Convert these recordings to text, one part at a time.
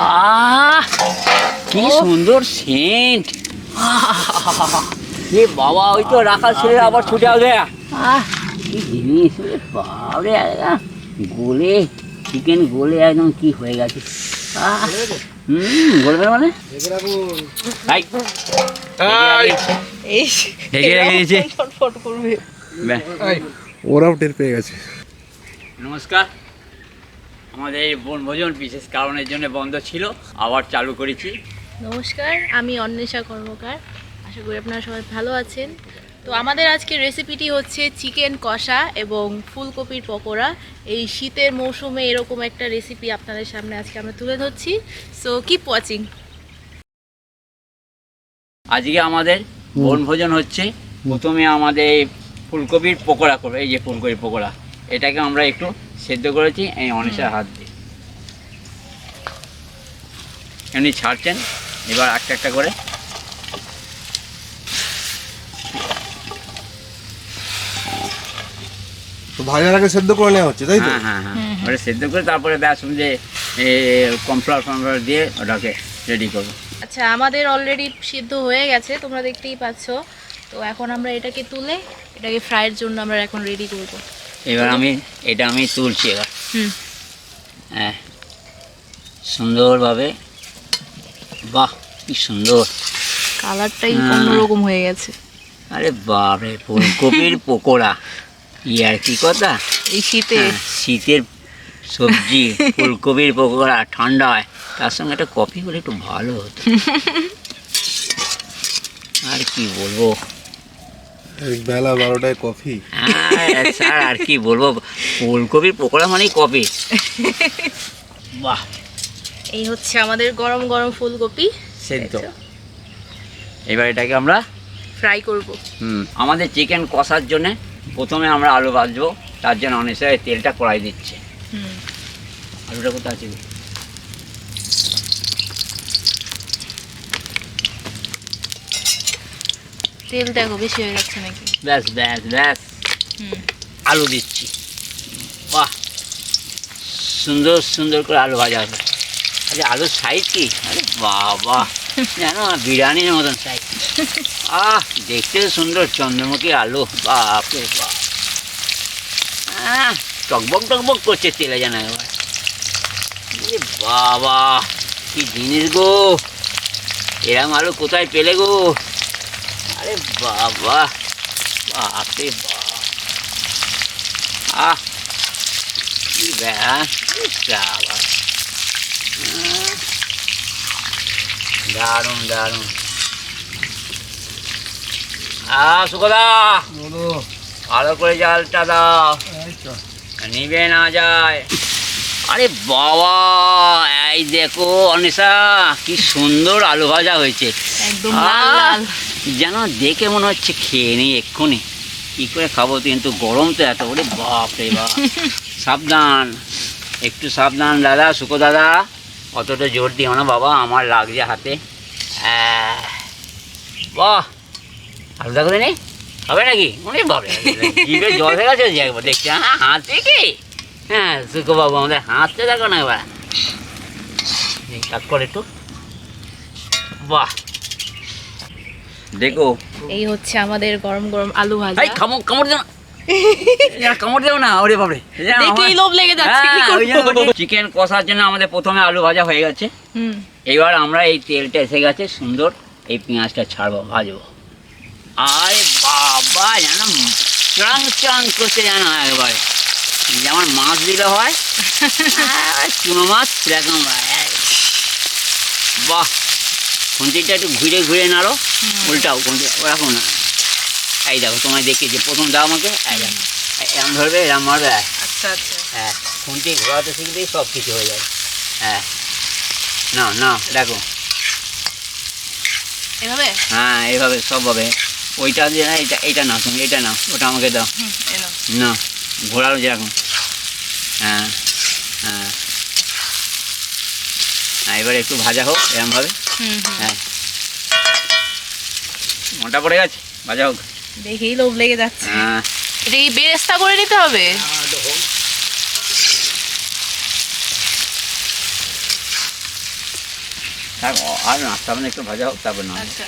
আহ কি সুন্দর সেন্ট। এ বাবা, ওই তো রাখাল ছেলে আবার ছুটে আসবে। কি জিনিস বাবরে, গোলে চিকেন গোলে একদম কি হয়ে গেছে। গলবে মানে ওরাও টের পেয়ে গেছে। নমস্কার, আমাদের এই বনভোজন বিশেষ কারণের জন্য বন্ধ ছিল, আবার চালু করেছি। নমস্কার, আমি অন্বেষা কর্মকার। আশা করি আপনারা সবাই ভালো আছেন। তো আমাদের আজকের রেসিপিটি হচ্ছে চিকেন কষা এবং ফুলকপির পকোড়া। এই শীতের মৌসুমে এরকম একটা রেসিপি আপনাদের সামনে আজকে আমরা তুলে ধরছি। So keep watching. আজকে আমাদের বনভোজন হচ্ছে। প্রথমে আমাদের ফুলকপির পকোড়া করবো। এই যে ফুলকপির পকোড়া, এটাকে আমরা একটু সেদ্ধ করেছি এই অনেসার হাত দিয়ে। এমনি ছাড়ছেন, এবার একটা একটা করে ভাজার আগে সেদ্ধ করে নেওয়া হচ্ছে, তাই তো? হ্যাঁ, ওটা সেদ্ধ করে তারপরে ব্যাস যে কর্নফ্লাওয়ার দিয়ে ওটাকে রেডি করবো। আচ্ছা, আমাদের অলরেডি সিদ্ধ হয়ে গেছে, তোমরা দেখতেই পাচ্ছ। তো এখন আমরা এটাকে তুলে এটাকে ফ্রাইয়ের জন্য আমরা এখন রেডি করব। এবার এটা আমি তুলছি এবার। হ্যাঁ, সুন্দরভাবে। বাহ, কি সুন্দর কালারটাই অন্যরকম হয়ে গেছে। আরে বাপরে, ফুলকপির পকোড়া, ই আর কি কথা। এই শীতে শীতের সবজি ফুলকপির পকোড়া ঠান্ডায়, তার সঙ্গে একটা কফি হলে একটু ভালো হতো। আর কি বলবো, বেলা 12টায় কফি। স্যার আর কি বলবো, ফুলকপির পকোড়া মানেই কফি। বাহ, এই হচ্ছে আমাদের গরম গরম ফুলকপি সেদ্ধ। এবার এটাকে আমরা ফ্রাই করব। আমাদের চিকেন কষার জন্য প্রথমে আমরা আলু ভাজবো, তার জন্য অনেক সময় তেলটা কড়াই দিচ্ছে। আলুটা কোথায় আছে? তেল দেখো বেশি হয়ে যাচ্ছে নাকি? ব্যাস ব্যাস ব্যাস, আলু দিচ্ছি। বাহ, সুন্দর সুন্দর করে আলু ভাজা হবে। আচ্ছা, আলুর সাইজ কি, আরে বাবা, জানো বিরিয়ানির মতন সাইজ। দেখতে সুন্দর চন্দ্রমুখী আলু, বাপরে বাপ। টকবক টকবক করছে তেলে যেন একবার। বাবা, কি জিনিস গো, এরম আলু কোথায় পেলে গো? আরে বাবা, বাপরে বাপ। কি ব্যাস, দারুণ দারুণ। সুখদা, ভালো করে জালটা দাও, নিবে না যায়। আরে বাবা, এই দেখো অনিশা, কি সুন্দর আলু ভাজা হয়েছে। একদম লাল লাল, যেন দেখে মনে হচ্ছে খেয়ে নিই এক্ষুনি। কি করে খাবো, কিন্তু গরম তো এত। ওরে বাপ রে বাপ। সাবধান, একটু সাবধান দাদা, সুখো দাদা, অতটা জোর দিও না বাবা, আমার লাগছে হাতে। বাহ, আলুদা করে নেই, হবে নাকি? মনে বাবা, জিভে জল হয়ে গেছে যে একবার দেখছি। হাতে কি, সুখো বাবু আমাদের হাতটা দেখো না এবার। কাজ করে একটু। বাহ, দেখো, এই হচ্ছে আমাদের গরম গরম আলু ভাজা। কামড় দেও না, কামড় দেও না, ওরে বাপরে, দেখলেই লোভ লেগে যাচ্ছে। কি করব? চিকেন কষার জন্য আমাদের প্রথমে আলু ভাজা হয়ে গেছে। এবার আমরা এই তেলটা এসে গেছে সুন্দর, এই পেঁয়াজটা ছাড়বো, ভাজবো। আরে বাবা, যেন চাং চাং করছে, যেন একবারে যেমন মাছ দিলে হয়, চুনো মাছ সেরকম। বাহ, খুন্তিটা একটু ঘুরে ঘুরে নাড়ো, উল্টাও ওরকম না। এই দেখো, তোমায় দেখিয়েছি প্রথম দাও আমাকে, এরম ধরবে, এরম মারবে। আচ্ছা আচ্ছা, হ্যাঁ, খুন্তি ঘোরাতে শিখলেই সব কিছু হয়ে যায়। হ্যাঁ, না না, দেখো, এভাবে। হ্যাঁ, এইভাবে সব হবে। ওইটা দিয়ে না, এইটা না, তুমি এটা নাও, ওটা আমাকে দাও। না, ঘোরালো যেরকম। হ্যাঁ হ্যাঁ হ্যাঁ, এবার একটু ভাজা হোক এরমভাবে। হ্যাঁ, মোটা পড়ে গেছে, ভাজা হোক। দেখেই লোভ লেগে যাচ্ছে। হ্যাঁ, এটা কি বেরেস্তা করে নিতে হবে? আর না, সামনে একটু ভাজা হোক তারপর না। আচ্ছা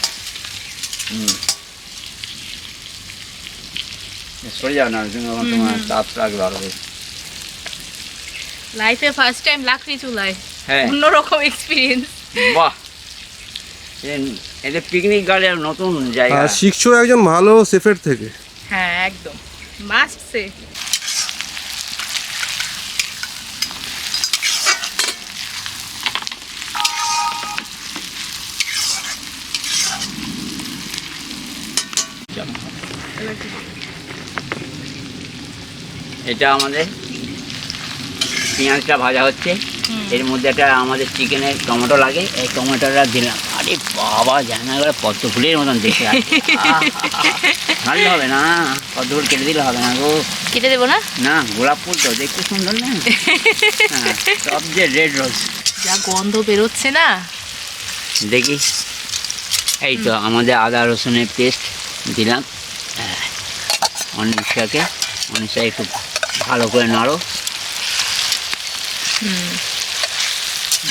সরে যাও না, তোমার তাপ লাগবে আরো বেশি। লাইফে ফার্স্ট টাইম লাকড়ি চুলায়, হ্যাঁ অন্যরকম এক্সপিরিয়েন্স। বাহ, এটা পিকনিক গার্ডের নতুন জায়গা। আর শিখছো একজন ভালো শেফের থেকে। হ্যাঁ একদম মাস্ট সে। এটা আমাদের পেঁয়াজটা ভাজা হচ্ছে, এর মধ্যে একটা আমাদের চিকেনের টমেটো লাগে, এই টমেটোটা দিলাম। আরে বাবা, জানা এবার পদ্ম ফুলের মতন দেখে ভালো হবে না, পদ্ম ফুল কেটে দিলে হবে না গো। কেটে দেবো না? না, গোলাপ ফুল তো দেখতে সুন্দর না, সব যে রেড রোজ। যা গন্ধ বেরোচ্ছে না, দেখি। এই তো আমাদের আদা রসুনের পেস্ট দিলাম। অনিশাকে একটু ভালো করে নাড়ো।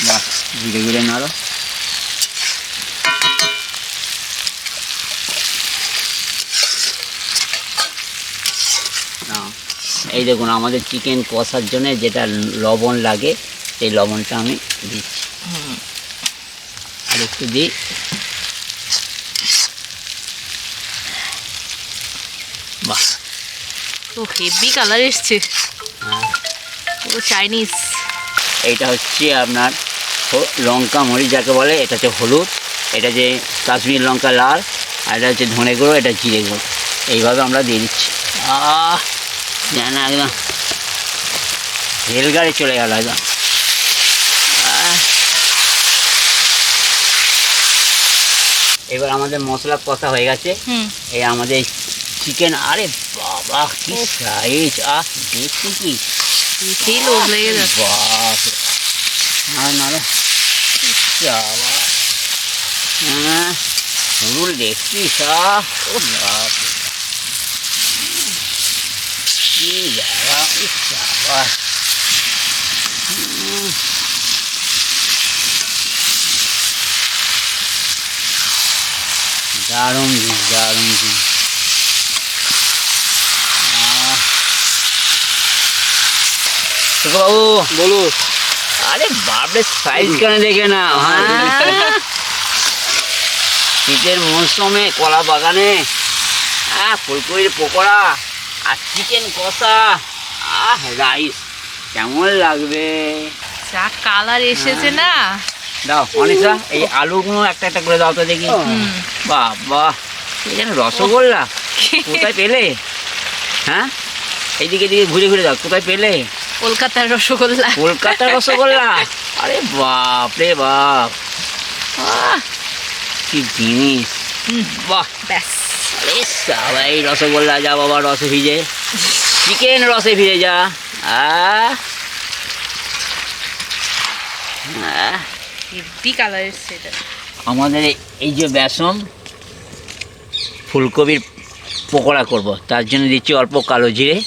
বাহ, ঘিরে ঘিরে নাড়ো। এই দেখুন, আমাদের চিকেন কষার জন্য যেটা লবণ লাগে সেই লবণটা আমি দিচ্ছি। আর একটু দিই। বাহ, তো হেভি কালার এসছে, পুরো চাইনিজ। এইটা হচ্ছে আপনার লঙ্কা মরিচ যাকে বলে, এটা হচ্ছে হলুদ, এটা যে কাশ্মীর লঙ্কা লাল, আর এটা হচ্ছে ধনে গুঁড়ো, এটা জিরে গুঁড়ো। এইভাবে আমরা দিয়ে দিচ্ছি। যেন একদম রেলগাড়ি চলে গেল একদম। এবার আমাদের মশলা কষা হয়ে গেছে। এই আমাদের চিকেন, আরে বাবা কি সাইজ, দেখছি কি লোভ লেগে যাচ্ছে। ফুল দেখছিস, কি জায়গা, দারুণ জিনিস, দারুণ জিনিস। বাবু বলো। আরে বাপরে, সাইজ কেন দেখে না। শীতের মৌসুমে কলা বাগানে ফুলকপির পকোড়া আর চিকেন কষা, রাইস কেমন লাগবে। যা কালার এসেছে না। দাও অনিশা, এই আলুগুলো একটা একটা করে দাও তো দেখি। বাবা, এই যেন রসগোল্লা। কোথায় পেলে? হ্যাঁ, এইদিকে দিকে ঘুরে ঘুরে দাও, কোথায় পেলে? কলকাতার রসগোল্লা। কলকাতার রসগোল্লা, আরে বাপ রে বাপ, কি জিনিস। বাহ, ব্যাস, আরে সবাই রসগোল্লা, যা বাবা রসে ভিজে, চিকেন রসে ভিজে যা। হেভি কালার এসছে এটা। আমাদের এই যে বেসন ফুলকপির পকোড়া করব, তার জন্য দিচ্ছি অল্প কালো জিরে।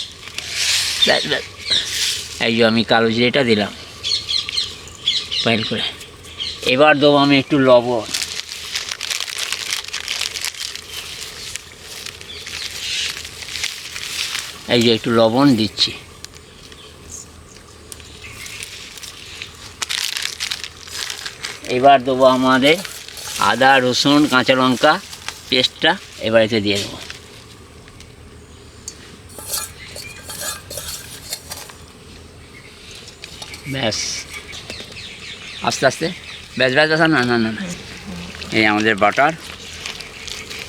এই যে আমি কালো জিরেটা দিলাম পাইল করে। এবার দেবো আমি একটু লবণ। এই যে একটু লবণ দিচ্ছি। এবার দেবো আমাদের আদা রসুন কাঁচা লঙ্কা পেস্টটা, এবার এতে দিয়ে দেবো। ব্যাস, আস্তে আস্তে, ব্যাস ব্যাস ব্যাস, না না না না। এই আমাদের বাটার,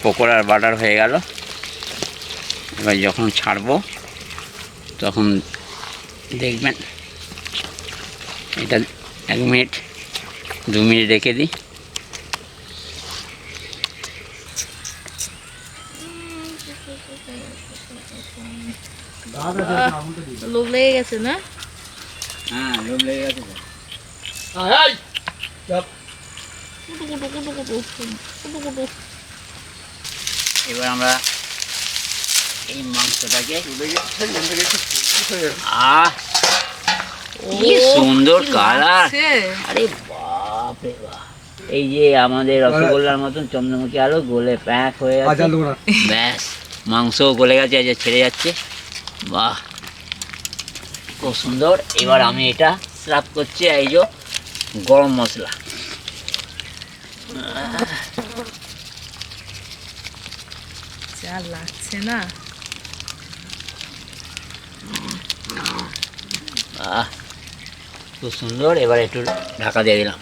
পকোড়ার বাটার হয়ে গেল। এবার যখন ছাড়বো তখন দেখবেন, এটা 1 মিনিট 2 মিনিট রেখে দিই। লোভ লেগে গেছে না? হ্যাঁ, লোভ লেগে গেছে। এবার আমরা এই মাংসটাকে, কি সুন্দর কালার, আরে বাপ রে বাপ। এই যে আমাদের রসগোল্লার মতন চন্দ্রমুখী আলু গলে প্যাক হয়ে গেছে, ব্যাস মাংসও গলে গেছে, এই যে ছেড়ে যাচ্ছে, বাহ খুব সুন্দর। এবার আমি এটা সার্ভ করছি এই যে গরম মশলা, যা লাগছে না, বাহ খুব সুন্দর। এবার একটু ঢাকা দিয়ে দিলাম,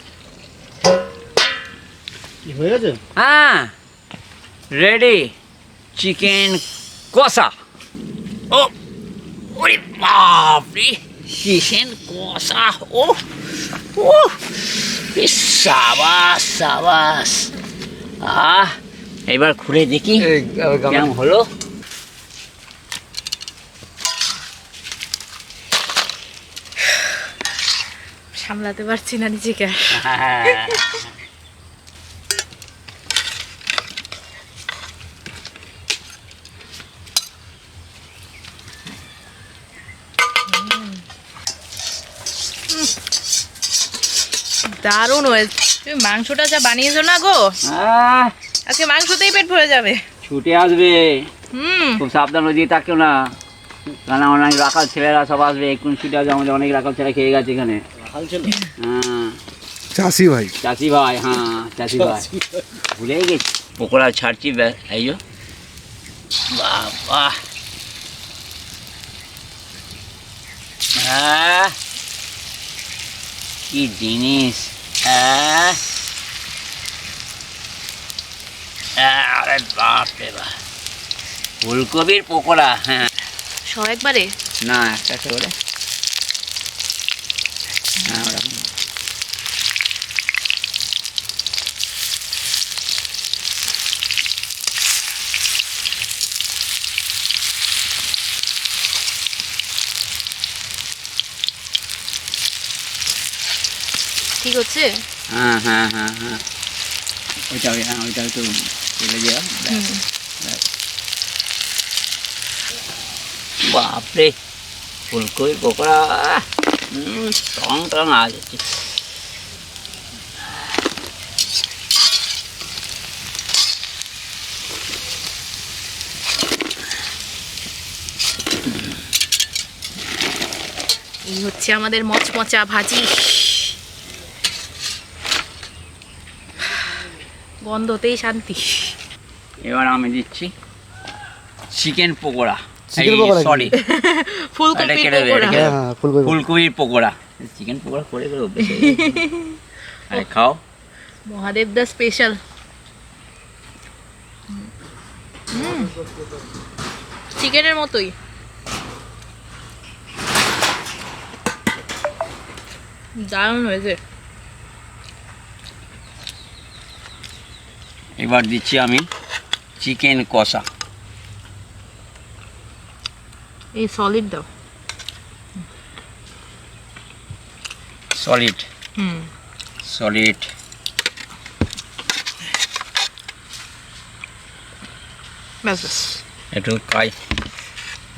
হয়ে গেছে। হ্যাঁ রেডি চিকেন কষা। ও ওরে বাপরে, চিকেন কষা, ও ও সাবাস সাবাস। এবার খুলে দেখি কেমন হলো। সামলাতে পারছি না নিজেকে। দারুণ হয়েছে। তুমি মাংসটা যা বানিয়েছো না গো, আজকে মাংসতেই পেট ভরে যাবে। ছুটে আসবে, হুম, খুব সাবধান হয়ে দিয়ে থাকো না, কারণ অনেক রাখাল ছেলেরা সব আসবে, এখন ছুটে আসবে। আমাদের অনেক রাখাল ছেলে খেয়ে গেছে এখানে। হ্যাঁ চাষি ভাই, চাষি ভাই, হ্যাঁ চাষি ভাই, ভুলেই গেছি। পকোড়া ছাড়ছি, এই যে বাবা, হ্যাঁ কি জিনিস, আরে বাপ রে বাপ, ফুলকপির পকোড়া। হ্যাঁ সব একবারে না, একটা করে, হ্যাঁ ওরকম। ঠিক হচ্ছে। হ্যাঁ হ্যাঁ হ্যাঁ হ্যাঁ, ওইটা ওইটা একটু তুলে দেওয়া। বাপরে, ফুলকপি পকোড়া টং টং আওয়াজ হচ্ছে। এই হচ্ছে আমাদের মচমচা ভাজি। গন্ধতেই শান্তি। এবার আমি দিচ্ছি chicken pakora, chicken pakora, sorry ফুলকপি পকোড়া। ফুলকপির পকোড়া, চিকেন পকোড়া করে করে অভ্যেস হয়ে গেছে। আরে খাও, মহাদেব দা স্পেশাল। চিকেনের মতোই। দারুণ হয়েছে। এবার দিচ্ছি আমি চিকেন কষা। এই সলিড দাও। সলিড হুম, সলিড। ব্যাস ব্যাস। একটু খাই,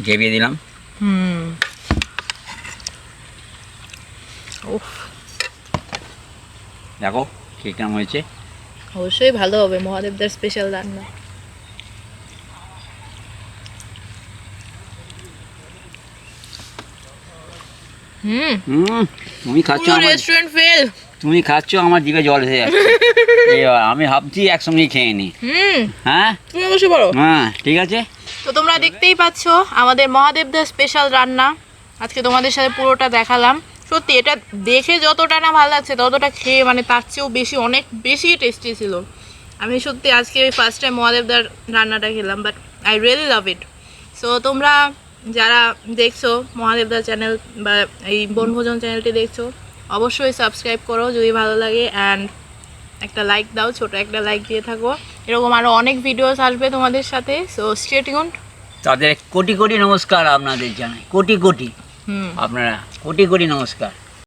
গ্রেভি দিলাম। হুম, উফ, দেখো কি কেমন হয়েছে। অবশ্যই ভালো হবে, মহাদেবদার স্পেশাল রান্না। হুম, তুমি খাচ্ছ আমার, রেস্টুরেন্ট ফেল। তুমি খাচ্ছ আমার জিভে জল এসে যাচ্ছে। এবার আমি ভাবছি একসঙ্গেই খেয়ে নি। হ্যাঁ তুমি অবশ্যই বলো। হ্যাঁ ঠিক আছে। তো তোমরা দেখতেই পাচ্ছ আমাদের মহাদেবদার স্পেশাল রান্না। আজকে তোমাদের সাথে পুরোটা দেখালাম। সত্যি এটা দেখে যতটা না ভালো লাগছে, ততটা খেয়ে মানে তার চেয়েও বেশি, অনেক বেশি টেস্টি ছিল। আমি সত্যি আজকে ফার্স্ট টাইম মহাদেবদার রান্নাটা খেলাম, but I really love it. So তোমরা যারা দেখছো মহাদেবদার চ্যানেল বা এই বনভোজন চ্যানেলটি দেখছো, অবশ্যই সাবস্ক্রাইব করো যদি ভালো লাগে, অ্যান্ড একটা লাইক দাও, ছোট একটা লাইক দিয়ে থাকো। এরকম আরও অনেক ভিডিওস আসবে তোমাদের সাথে। So stay tuned. তাদের কোটি কোটি নমস্কার আপনাদের জানাই, কোটি কোটি, আপনারা কোটি কোটি নমস্কার।